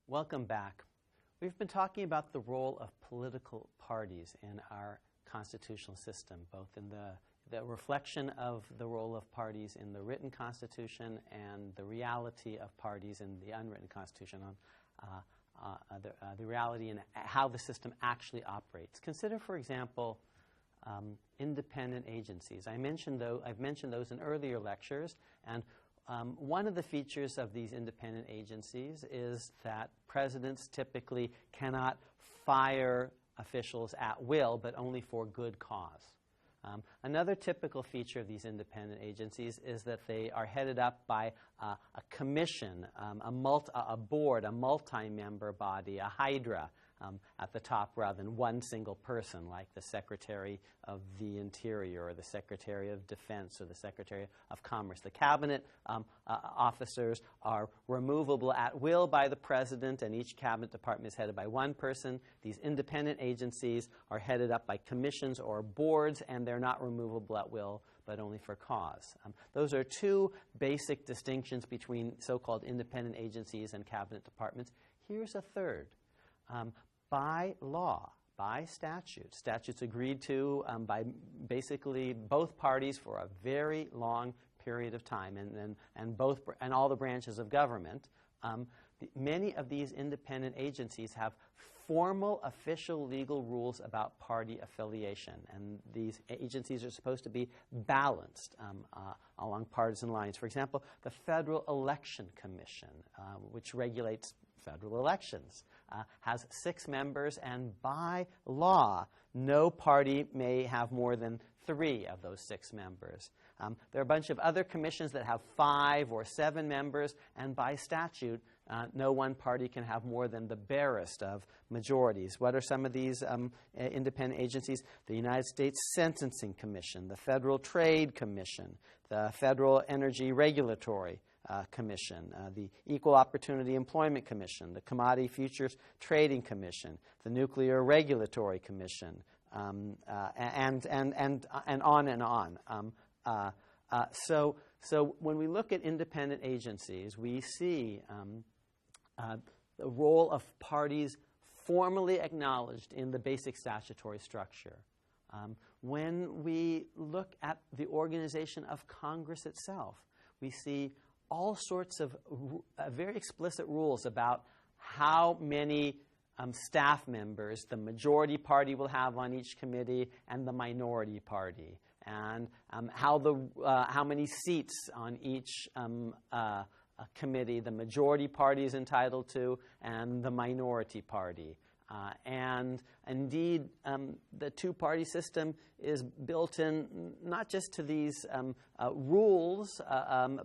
Welcome back. We've been talking about the role of political parties in our constitutional system, both in the reflection of the role of parties in the written Constitution and the reality of parties in the unwritten Constitution, on the reality and how the system actually operates. Consider, for example, independent agencies. I've mentioned those in earlier lectures, and one of the features of these independent agencies is that presidents typically cannot fire officials at will, but only for good cause. Another typical feature of these independent agencies is that they are headed up by a commission, a board, a multi-member body, a hydra at the top rather than one single person like the Secretary of the Interior or the Secretary of Defense or the Secretary of Commerce. The cabinet officers are removable at will by the president, and each cabinet department is headed by one person. These independent agencies are headed up by commissions or boards, and they're not removable at will, but only for cause. Those are two basic distinctions between so-called independent agencies and cabinet departments. Here's a third. By law, by statutes agreed to by basically both parties for a very long period of time, and all the branches of government, many of these independent agencies have formal official legal rules about party affiliation, and these agencies are supposed to be balanced along partisan lines. For example, the Federal Election Commission, which regulates federal elections, has 6 members, and by law, no party may have more than 3 of those 6 members. There are a bunch of other commissions that have 5 or 7 members, and by statute, no one party can have more than the barest of majorities. What are some of these independent agencies? The United States Sentencing Commission, the Federal Trade Commission, the Federal Energy Regulatory Commission, the Equal Opportunity Employment Commission, the Commodity Futures Trading Commission, the Nuclear Regulatory Commission, and on and on. So when we look at independent agencies, we see the role of parties formally acknowledged in the basic statutory structure. When we look at the organization of Congress itself, we see all sorts of very explicit rules about how many staff members the majority party will have on each committee and the minority party, and how many seats on each committee the majority party is entitled to and the minority party. And indeed, the two-party system is built in not just to these rules,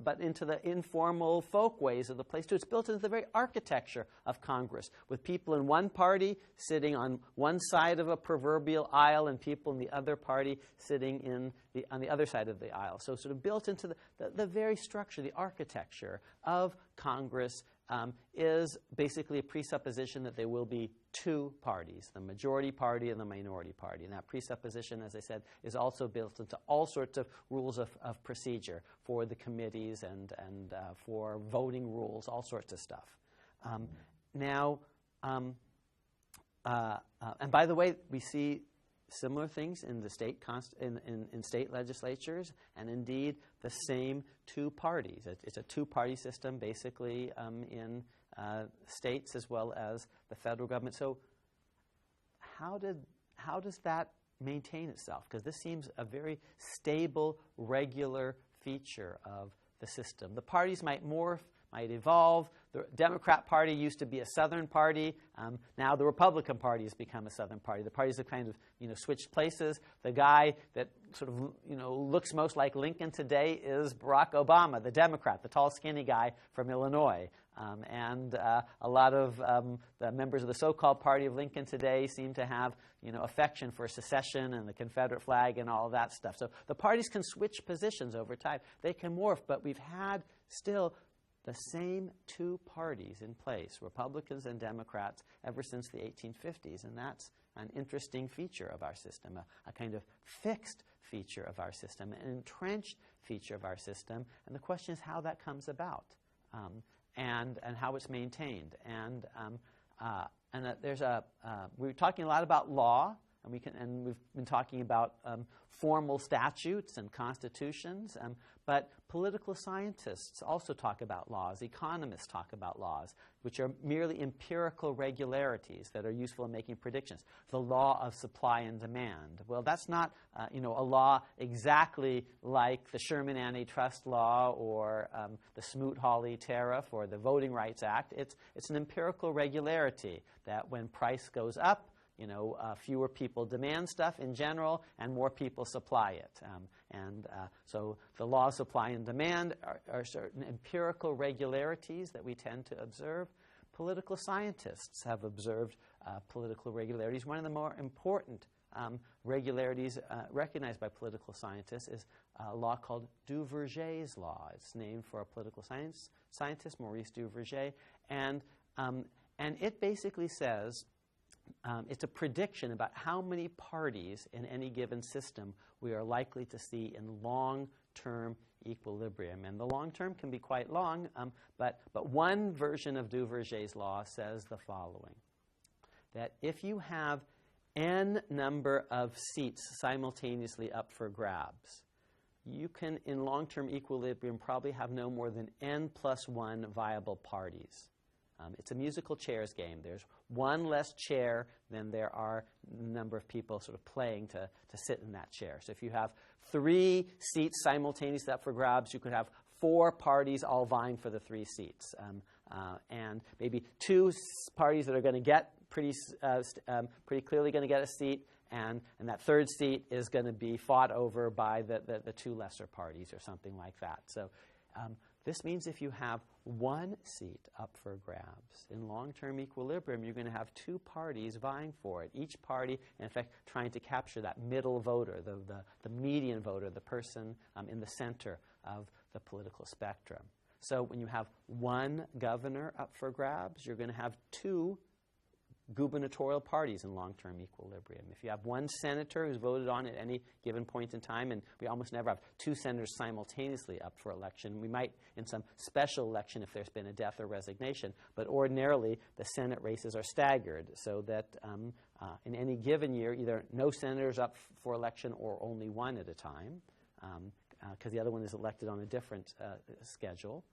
but into the informal folkways of the place too. It's built into the very architecture of Congress, with people in one party sitting on one side of a proverbial aisle and people in the other party sitting on the other side of the aisle. So sort of built into the very structure, the architecture of Congress is basically a presupposition that there will be 2 parties, the majority party and the minority party. And that presupposition, as I said, is also built into all sorts of rules of procedure for the committees and for voting rules, all sorts of stuff. And by the way, we see similar things in the state in state legislatures, and indeed the same 2 parties. It's a 2-party system basically in states as well as the federal government. So how does that maintain itself? Because this seems a very stable, regular feature of the system. The parties might morph, might evolve. The Democrat Party used to be a Southern party. Now the Republican Party has become a Southern party. The parties have kind of switched places. The guy that sort of looks most like Lincoln today is Barack Obama, the Democrat, the tall, skinny guy from Illinois. And a lot of the members of the so-called party of Lincoln today seem to have affection for secession and the Confederate flag and all of that stuff. So the parties can switch positions over time. They can morph, but we've had still the same 2 parties in place, Republicans and Democrats, ever since the 1850s. And that's an interesting feature of our system, a kind of fixed feature of our system, an entrenched feature of our system. And the question is how that comes about. and how it's maintained. And we're talking a lot about law, and we've been talking about formal statutes and constitutions, but political scientists also talk about laws. Economists talk about laws, which are merely empirical regularities that are useful in making predictions. The law of supply and demand. Well, that's not a law exactly like the Sherman Antitrust Law or the Smoot-Hawley Tariff or the Voting Rights Act. It's an empirical regularity that when price goes up, fewer people demand stuff in general, and more people supply it. So the law of supply and demand are certain empirical regularities that we tend to observe. Political scientists have observed political regularities. One of the more important regularities recognized by political scientists is a law called Duverger's law. It's named for a political scientist, Maurice Duverger, and it basically says it's a prediction about how many parties in any given system we are likely to see in long-term equilibrium. And the long term can be quite long, but one version of Duverger's law says the following, that if you have n number of seats simultaneously up for grabs, you can, in long-term equilibrium, probably have no more than n plus 1 viable parties. It's a musical chairs game. There's one less chair than there are number of people sort of playing to sit in that chair. So if you have 3 seats simultaneously up for grabs, you could have 4 parties all vying for the 3 seats. And maybe 2 parties that are going to get pretty clearly going to get a seat, and that 3rd seat is going to be fought over by the 2 lesser parties or something like that. So this means if you have 1 seat up for grabs in long-term equilibrium, you're going to have 2 parties vying for it. Each party, in effect, trying to capture that middle voter, the median voter, the person in the center of the political spectrum. So when you have 1 governor up for grabs, you're going to have 2 gubernatorial parties in long-term equilibrium. If you have 1 senator who's voted on at any given point in time, and we almost never have 2 senators simultaneously up for election. We might in some special election if there's been a death or resignation, but ordinarily the Senate races are staggered so that in any given year either no senators up for election or only 1 at a time, because the other one is elected on a different schedule.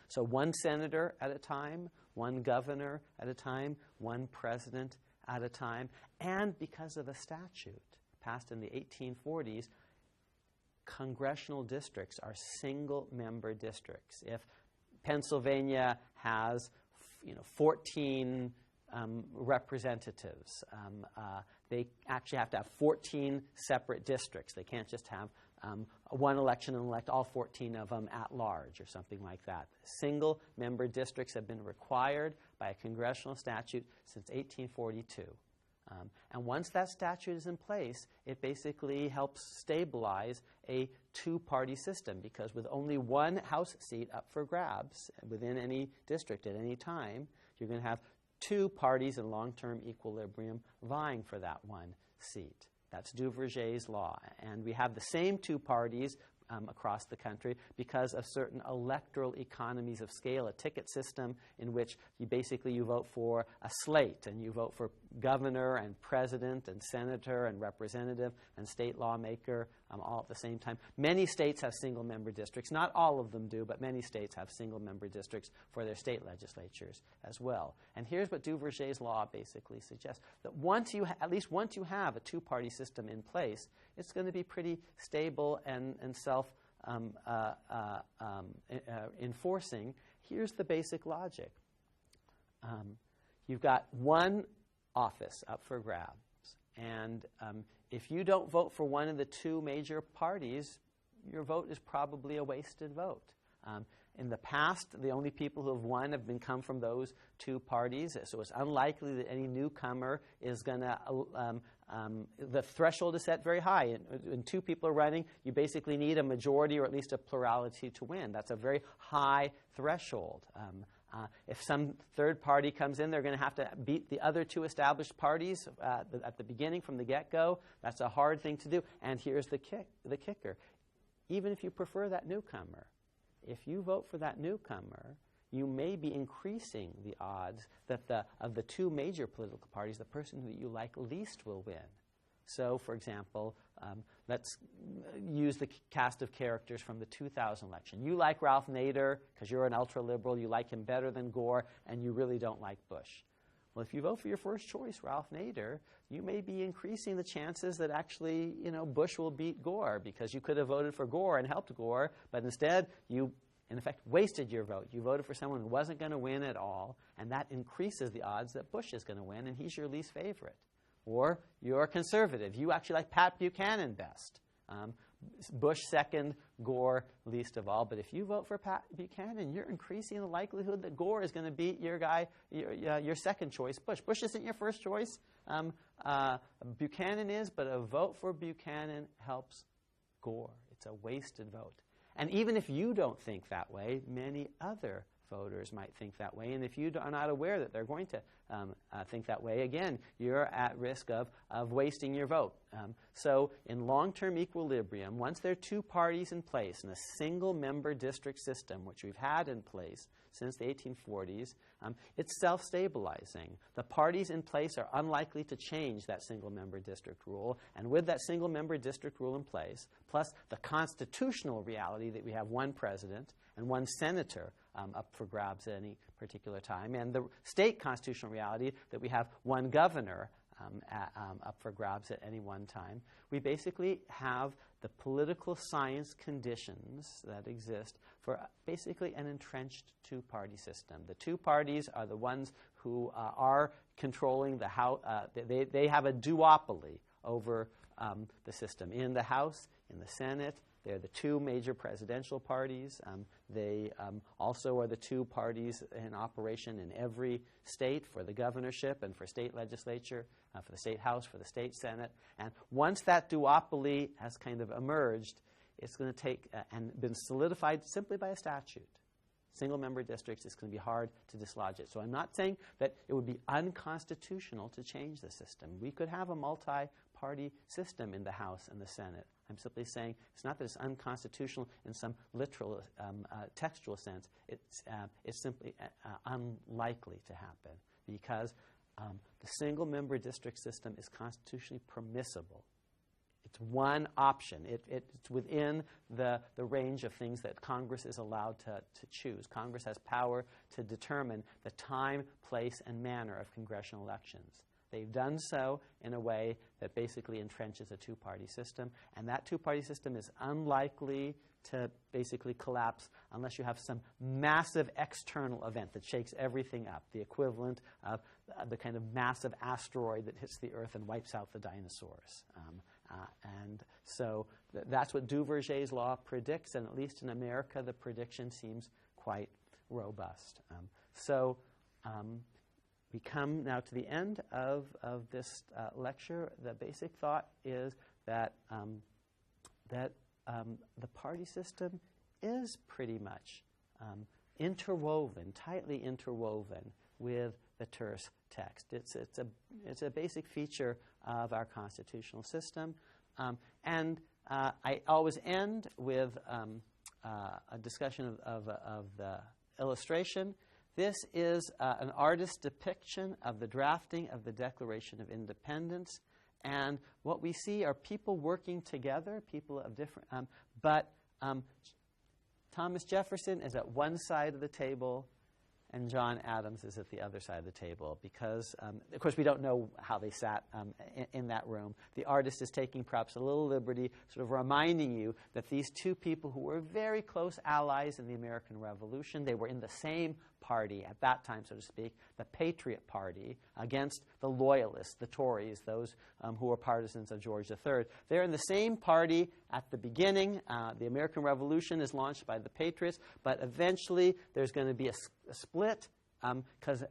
So 1 senator at a time, 1 governor at a time, 1 president at a time, and because of a statute passed in the 1840s, congressional districts are single-member districts. If Pennsylvania has 14 representatives, they actually have to have 14 separate districts. They can't just have 1 election and elect all 14 of them at large or something like that. Single-member districts have been required by a congressional statute since 1842. And once that statute is in place, it basically helps stabilize a 2-party system, because with only 1 House seat up for grabs within any district at any time, you're going to have 2 parties in long-term equilibrium vying for that 1 seat. That's Duverger's law. And we have the same 2 parties across the country because of certain electoral economies of scale, a ticket system in which you vote for a slate, and you vote for governor and president and senator and representative and state lawmaker all at the same time. Many states have single-member districts. Not all of them do, but many states have single-member districts for their state legislatures as well. And here's what Duverger's law basically suggests, that at least once you have a 2-party system in place, it's going to be pretty stable and self-enforcing. Here's the basic logic. You've got 1 office up for grabs, and if you don't vote for one of the 2 major parties, your vote is probably a wasted vote. In the past, the only people who have won have come from those 2 parties, so it's unlikely that any newcomer is going to the threshold is set very high. When 2 people are running, you basically need a majority or at least a plurality to win. That's a very high threshold. If some 3rd party comes in, they're going to have to beat the other 2 established parties at the beginning from the get-go. That's a hard thing to do. And here's the kicker. Even if you prefer that newcomer, if you vote for that newcomer, you may be increasing the odds that of the two major political parties, the person that you like least will win. So, for example, let's use the cast of characters from the 2000 election. You like Ralph Nader because you're an ultra-liberal, you like him better than Gore, and you really don't like Bush. Well, if you vote for your first choice, Ralph Nader, you may be increasing the chances that actually, Bush will beat Gore, because you could have voted for Gore and helped Gore, but instead you, in effect, wasted your vote. You voted for someone who wasn't going to win at all, and that increases the odds that Bush is going to win, and he's your least favorite. Or you're a conservative. You actually like Pat Buchanan best. Bush second, Gore least of all. But if you vote for Pat Buchanan, you're increasing the likelihood that Gore is going to beat your guy, your second choice, Bush. Bush isn't your first choice. Buchanan is, but a vote for Buchanan helps Gore. It's a wasted vote. And even if you don't think that way, many other voters might think that way. And if you are not aware that they're going to think that way, again, you're at risk of wasting your vote. So in long-term equilibrium, once there are two parties in place in a single-member district system, which we've had in place since the 1840s, it's self-stabilizing. The parties in place are unlikely to change that single-member district rule. And with that single-member district rule in place, plus the constitutional reality that we have one president and one senator up for grabs at any particular time, and the state constitutional reality that we have one governor up for grabs at any one time, we basically have the political science conditions that exist for basically an entrenched two-party system. The two parties are the ones who are controlling the House. They have a duopoly over the system. In the House, in the Senate, they're the two major presidential parties. They also are the two parties in operation in every state for the governorship and for state legislature, for the state house, for the state senate. And once that duopoly has kind of emerged, it's going to take and been solidified simply by a statute. Single-member districts, it's going to be hard to dislodge it. So I'm not saying that it would be unconstitutional to change the system. We could have a multi-party system in the House and the Senate. I'm simply saying it's not that it's unconstitutional in some literal, textual sense. It's simply unlikely to happen because the single-member district system is constitutionally permissible. It's one option. It's within the range of things that Congress is allowed to choose. Congress has power to determine the time, place, and manner of congressional elections. They've done so in a way that basically entrenches a two-party system, and that two-party system is unlikely to basically collapse unless you have some massive external event that shakes everything up, the equivalent of the kind of massive asteroid that hits the Earth and wipes out the dinosaurs. And so that's what Duverger's law predicts, and at least in America, the prediction seems quite robust. We come now to the end of this lecture. The basic thought is that the party system is pretty much interwoven, tightly interwoven with the terse text. It's a basic feature of our constitutional system. And I always end with a discussion of the illustration. This is an artist's depiction of the drafting of the Declaration of Independence. And what we see are people working together, people of different, but Thomas Jefferson is at one side of the table and John Adams is at the other side of the table because, of course, we don't know how they sat in that room. The artist is taking perhaps a little liberty, sort of reminding you that these two people who were very close allies in the American Revolution, they were in the same party at that time, so to speak, the Patriot Party, against the Loyalists, the Tories, those who were partisans of George III. They're in the same party at the beginning. The American Revolution is launched by the Patriots, but eventually there's going to be a split because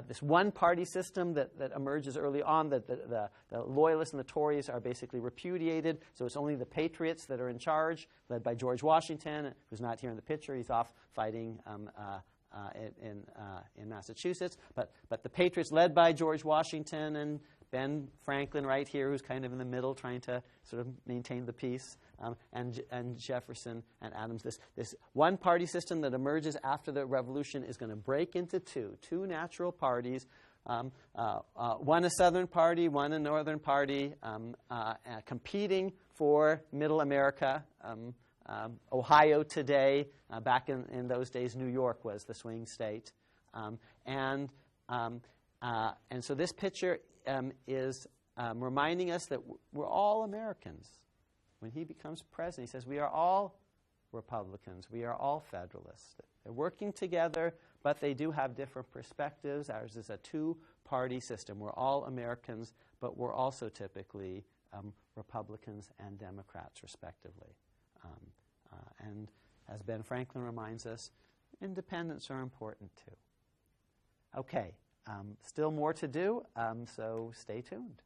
this one-party system that emerges early on, the Loyalists and the Tories are basically repudiated, so it's only the Patriots that are in charge, led by George Washington, who's not here in the picture. He's off fighting in Massachusetts. But the Patriots, led by George Washington and Ben Franklin right here, who's kind of in the middle, trying to sort of maintain the peace, and Jefferson and Adams. This one-party system that emerges after the Revolution is going to break into two natural parties, one a Southern party, one a Northern party, competing for Middle America. Ohio today, back in those days, New York was the swing state. And so this picture is reminding us that we're all Americans. When he becomes president, he says we are all Republicans. We are all Federalists. They're working together, but they do have different perspectives. Ours is a two-party system. We're all Americans, but we're also typically Republicans and Democrats, respectively. And as Ben Franklin reminds us, independents are important too. Okay, still more to do, so stay tuned.